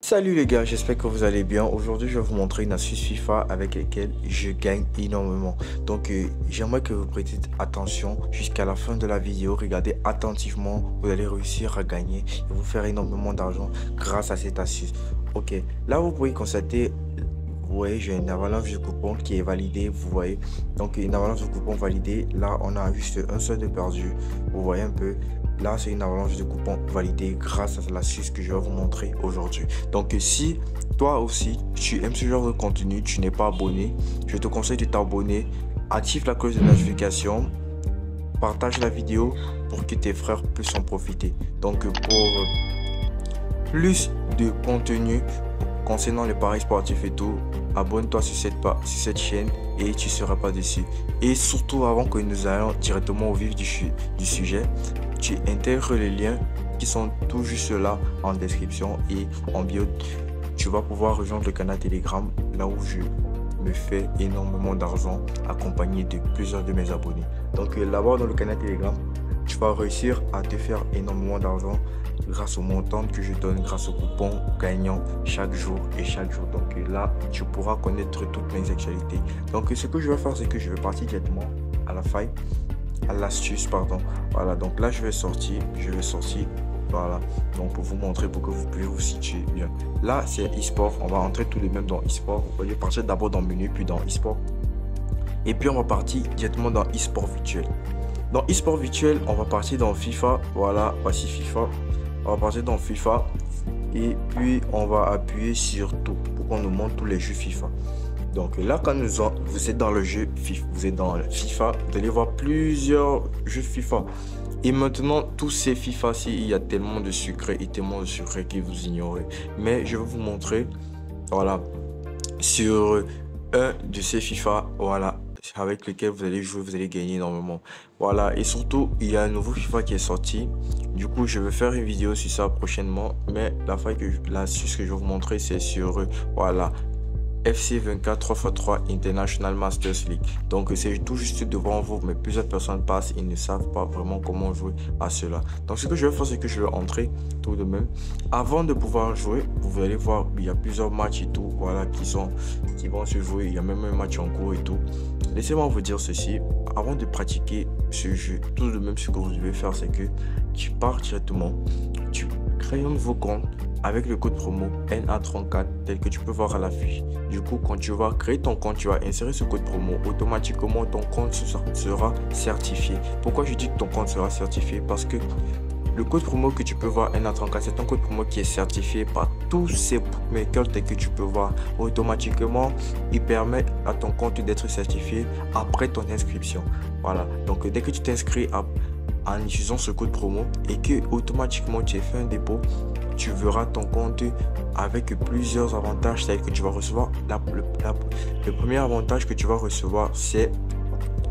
Salut les gars, j'espère que vous allez bien. Aujourd'hui, je vais vous montrer une astuce FIFA avec laquelle je gagne énormément. Donc, j'aimerais que vous prêtiez attention jusqu'à la fin de la vidéo. Regardez attentivement, vous allez réussir à gagner et vous faire énormément d'argent grâce à cette astuce. Ok, là vous pouvez constater, vous voyez, j'ai une avalanche de coupons qui est validée, vous voyez. Donc, une avalanche de coupons validée. Là, on a juste un seul de perdu. Vous voyez un peu. Là, c'est une avalanche de coupons validée grâce à l'astuce que je vais vous montrer aujourd'hui. Donc, si toi aussi, tu aimes ce genre de contenu, tu n'es pas abonné, je te conseille de t'abonner, active la cloche de notification, partage la vidéo pour que tes frères puissent en profiter. Donc, pour plus de contenu concernant les paris sportifs et tout, abonne-toi sur cette chaîne et tu ne seras pas déçu. Et surtout, avant que nous allions directement au vif du sujet, tu intègres les liens qui sont tout juste là en description et en bio. Tu vas pouvoir rejoindre le canal Telegram, là où je me fais énormément d'argent accompagné de plusieurs de mes abonnés. Donc là-bas dans le canal Telegram, tu vas réussir à te faire énormément d'argent grâce au montant que je donne, grâce aux coupons gagnants chaque jour et chaque jour. Donc là, tu pourras connaître toutes mes actualités. Donc ce que je vais faire, c'est que je vais partir directement à la faille, à l'astuce, pardon. Voilà, donc là je vais sortir, voilà, donc pour vous montrer, pour que vous puissiez vous situer bien. Là c'est e-sport, on va entrer tous les mêmes dans e-sport. Vous voyez, partir d'abord dans menu, puis dans e-sport, et puis on va partir directement dans e-sport virtuel. Dans e-sport virtuel, on va partir dans FIFA. Voilà, voici FIFA. On va partir dans FIFA et puis on va appuyer sur tout pour qu'on nous montre tous les jeux FIFA. Donc là, quand vous êtes dans le jeu FIFA, vous êtes dans FIFA, vous allez voir plusieurs jeux FIFA. Et maintenant, tous ces FIFA-ci, il y a tellement de secrets et tellement de secrets que vous ignorez. Mais je vais vous montrer, voilà, sur un de ces FIFA, voilà, avec lequel vous allez jouer, vous allez gagner énormément. Voilà, et surtout, il y a un nouveau FIFA qui est sorti. Du coup, je vais faire une vidéo sur ça prochainement. Mais l'astuce que je vais vous montrer, c'est sur, voilà, FC 24 3x3 International Masters League. Donc c'est tout juste devant vous, mais plusieurs personnes passent et ne savent pas vraiment comment jouer à cela. Donc ce que je vais faire, c'est que je vais entrer tout de même. Avant de pouvoir jouer, vous allez voir, il y a plusieurs matchs et tout, voilà, qui vont se jouer. Il y a même un match en cours et tout. Laissez-moi vous dire ceci, avant de pratiquer ce jeu, tout de même ce que vous devez faire, c'est que tu pars directement, tu crées un nouveau compte avec le code promo NA34 tel que tu peux voir à l'affiche. Du coup, quand tu vas créer ton compte, tu vas insérer ce code promo. Automatiquement, ton compte sera certifié. Pourquoi je dis que ton compte sera certifié? Parce que le code promo que tu peux voir NA34, c'est un code promo qui est certifié par tous ces bookmakers tel que tu peux voir. Automatiquement, il permet à ton compte d'être certifié après ton inscription. Voilà. Donc, dès que tu t'inscris en utilisant ce code promo et que automatiquement tu as fait un dépôt, tu verras ton compte avec plusieurs avantages tels que tu vas recevoir. Le premier avantage que tu vas recevoir, c'est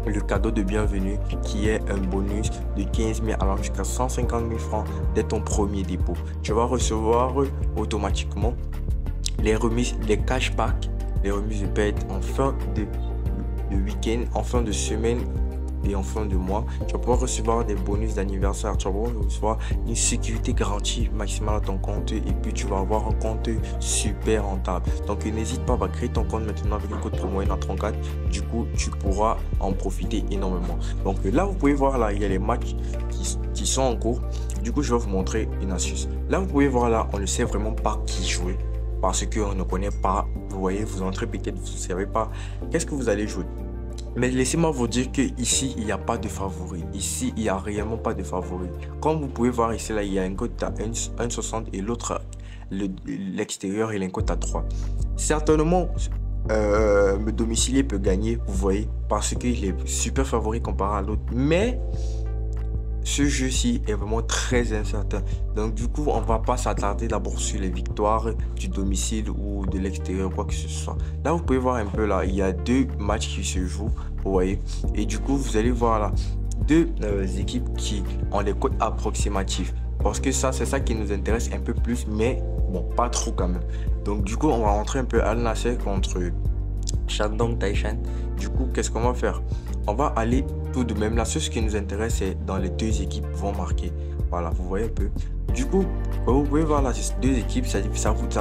le cadeau de bienvenue qui est un bonus de 15 000 allant jusqu'à 150 000 francs dès ton premier dépôt. Tu vas recevoir automatiquement les remises, les cashbacks, les remises de paie en fin de week-end, en fin de semaine et en fin de mois. Tu vas pouvoir recevoir des bonus d'anniversaire, tu vas pouvoir recevoir une sécurité garantie maximale à ton compte et puis tu vas avoir un compte super rentable. Donc n'hésite pas à créer ton compte maintenant avec le code promo NA34. Du coup, tu pourras en profiter énormément. Donc là, vous pouvez voir là, il y a les matchs qui sont en cours. Du coup, je vais vous montrer une astuce. Là, vous pouvez voir là, on ne sait vraiment pas qui jouer parce qu'on ne connaît pas. Vous voyez, vous entrez peut-être, vous ne savez pas qu'est-ce que vous allez jouer. Mais laissez-moi vous dire que ici il n'y a pas de favoris. Ici, il n'y a réellement pas de favoris. Comme vous pouvez voir ici, là, il y a un code à 1,60 et l'autre, l'extérieur, il a un code à 3. Certainement, le domicilié peut gagner, vous voyez, parce qu'il est super favori comparé à l'autre. Mais ce jeu-ci est vraiment très incertain. Donc du coup, on va pas s'attarder d'abord sur les victoires du domicile ou de l'extérieur, quoi que ce soit. Là, vous pouvez voir un peu là, il y a deux matchs qui se jouent, vous voyez. Et du coup, vous allez voir là, deux équipes qui ont des codes approximatifs. Parce que ça, c'est ça qui nous intéresse un peu plus, mais bon, pas trop quand même. Donc du coup, on va rentrer un peu Al Nassr contre Shandong Taishan. Du coup, qu'est-ce qu'on va faire? On va aller tout de même là. Ce qui nous intéresse, c'est dans les deux équipes vont marquer. Voilà, vous voyez un peu. Du coup, vous pouvez voir là, ces deux équipes, ça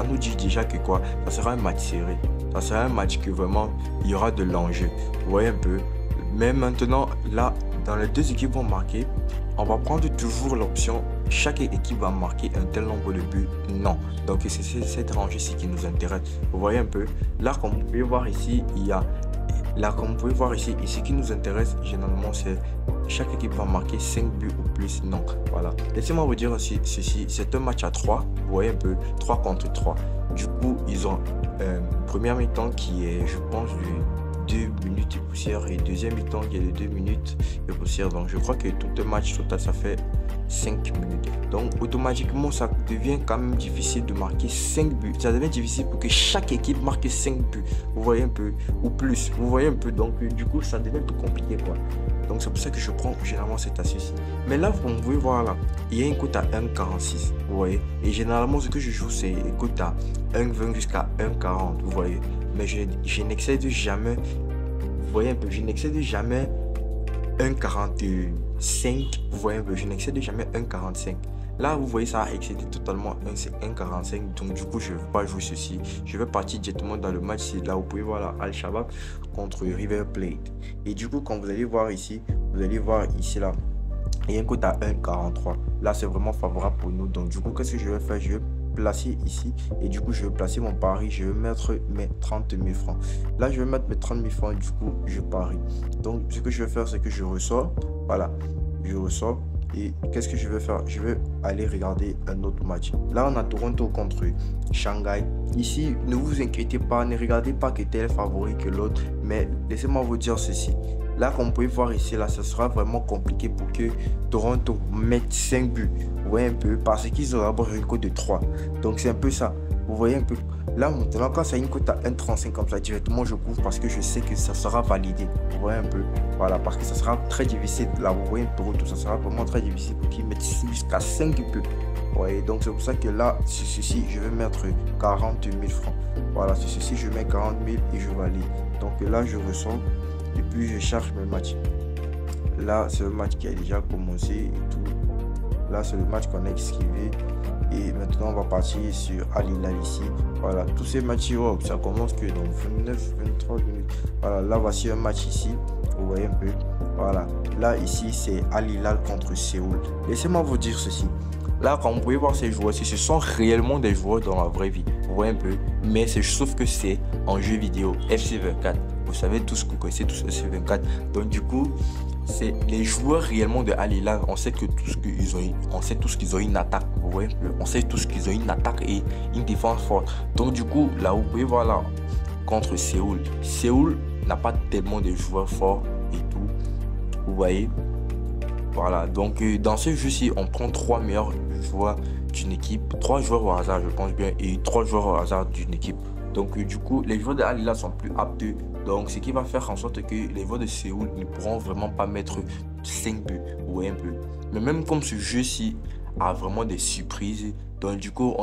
nous dit déjà que quoi, ça sera un match serré. Ça sera un match que vraiment, il y aura de l'enjeu. Vous voyez un peu. Mais maintenant, là, dans les deux équipes vont marquer, on va prendre toujours l'option, chaque équipe va marquer un tel nombre de buts. Non. Donc, c'est cet enjeu-ci qui nous intéresse. Vous voyez un peu. Là, comme vous pouvez voir ici, il y a... Là, comme vous pouvez voir ici, et ce qui nous intéresse, généralement, c'est chaque équipe va marquer 5 buts ou plus. Non, voilà. Laissez-moi vous dire aussi ceci, c'est un match à 3. Vous voyez un peu, 3 contre 3. Du coup, ils ont première mi-temps qui est, je pense, de 2 minutes de poussière et deuxième mi-temps qui est de 2 minutes de poussière. Donc, je crois que tout un match total, ça fait 5 minutes. Donc, automatiquement, ça devient quand même difficile de marquer 5 buts. Ça devient difficile pour que chaque équipe marque 5 buts. Vous voyez un peu, ou plus. Vous voyez un peu. Donc, du coup, ça devient un peu compliqué, quoi. Donc, c'est pour ça que je prends généralement cette astuce-ci. Mais là, vous pouvez voir là, il y a une cote à 1,46. Vous voyez. Et généralement, ce que je joue, c'est une cote à 1,20 jusqu'à 1,40. Vous voyez. Mais je n'excède jamais. Vous voyez un peu, je n'excède jamais 1,45. Vous voyez un peu, je n'excède jamais 1,45. Là, vous voyez, ça a excédé totalement 1,45. Donc, du coup, je ne vais pas jouer ceci. Je vais partir directement dans le match. C'est là, vous pouvez voir là, Al-Shabaab contre River Plate. Et du coup, quand vous allez voir ici, là, il y a un cote à 1,43. Là, c'est vraiment favorable pour nous. Donc, du coup, qu'est-ce que je vais faire? Je vais placer ici. Et du coup, je vais placer mon pari. Je vais mettre mes 30 000 francs. Là, je vais mettre mes 30 000 francs. Et du coup, je parie. Donc, ce que je vais faire, c'est que je ressors. Voilà. Je ressors. Et qu'est-ce que je vais faire? Je vais aller regarder un autre match. Là, on a Toronto contre Shanghai. Ici, ne vous inquiétez pas, ne regardez pas que tel est favori que l'autre. Mais laissez-moi vous dire ceci. Là, comme vous pouvez voir ici, là, ça sera vraiment compliqué pour que Toronto mette 5 buts. Vous voyez un peu, parce qu'ils ont d'abord une cote de 3. Donc, c'est un peu ça. Vous voyez un peu. Là, maintenant, quand ça a une cote à 1,35 comme ça, directement, je couvre parce que je sais que ça sera validé. Vous voyez un peu. Voilà, parce que ça sera très difficile. Là, vous voyez, Toronto, ça sera vraiment très difficile pour qu'ils mettent jusqu'à 5 buts. Vous voyez, donc c'est pour ça que là, sur ceci, je vais mettre 40 000 francs. Voilà, sur ceci, je mets 40 000 et je valide. Donc là, je ressens et puis je cherche mes matchs. Là, c'est le match qui a déjà commencé et tout. Là, c'est le match qu'on a esquivé. Et maintenant, on va partir sur Al Hilal ici. Voilà, tous ces matchs, oh, ça commence que dans 29, 23 minutes. Voilà, là, voici un match ici. Vous voyez un peu. Voilà, là, ici, c'est Al Hilal contre Séoul. Laissez-moi vous dire ceci. Là, comme vous pouvez voir ces joueurs, ce sont réellement des joueurs dans la vraie vie. Vous voyez un peu. Mais c'est sauf que c'est en jeu vidéo. FC24. Vous savez tous, vous connaissez tous FC24. Donc, du coup, c'est les joueurs réellement de Al Hilal. On sait que tout ce qu'ils ont, on sait tous qu'ils ont une attaque. Vous voyez, on sait tous qu'ils ont une attaque et une défense forte. Donc du coup, là vous pouvez voir là contre Séoul. Séoul n'a pas tellement de joueurs forts et tout. Vous voyez. Voilà. Donc dans ce jeu-ci, on prend 3 meilleurs joueurs d'une équipe, 3 joueurs au hasard, je pense bien, et 3 joueurs au hasard d'une équipe. Donc du coup, les joueurs de Al Hilal sont plus aptes. Donc ce qui va faire en sorte que les joueurs de Séoul ne pourront vraiment pas mettre 5 buts. Vous voyez un peu. Mais même comme ce jeu-ci a vraiment des surprises, donc du coup,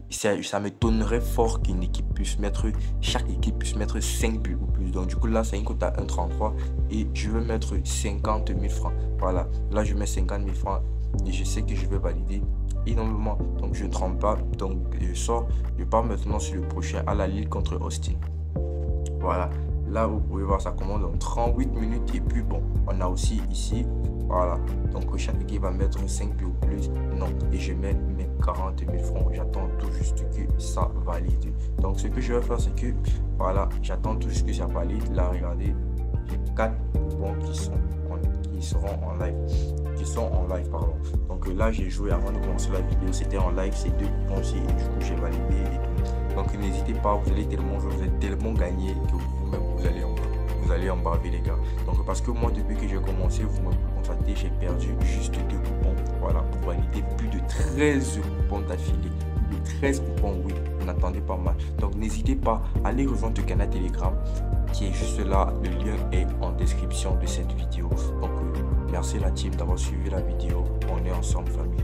ça m'étonnerait fort qu'une équipe puisse mettre, chaque équipe puisse mettre 5 buts ou plus. Donc du coup, là, c'est une cote à 1,33 et je vais mettre 50 000 francs. Voilà, là, je mets 50 000 francs et je sais que je vais valider énormément. Donc je ne tremble pas. Donc je sors, je pars maintenant sur le prochain Al Hilal contre Austin. Voilà, là vous pouvez voir ça commence dans 38 minutes et puis bon, on a aussi ici, voilà, donc chaque équipe va mettre 5 buts ou plus, non, et je mets mes 40 000 francs, j'attends tout juste que ça valide. Donc ce que je vais faire, c'est que, voilà, j'attends tout juste que ça valide. Là, regardez, j'ai 4 bons qui seront en live. Pardon. Donc là, j'ai joué avant de commencer la vidéo, c'était en live, c'est 2 coupons aussi, et du coup j'ai validé et tout. Donc n'hésitez pas, vous allez tellement jouer, vous allez tellement gagner que vous-même vous allez embarver les gars. Donc parce que moi, depuis que j'ai commencé, vous me constatez, j'ai perdu juste 2 coupons. Voilà, pour valider plus de 13 coupons d'affilée. Plus de 13 coupons, oui, vous n'attendez pas mal. Donc n'hésitez pas à aller rejoindre le canal Telegram qui est juste là. Le lien est en description de cette vidéo. Donc merci la team d'avoir suivi la vidéo. On est ensemble, famille.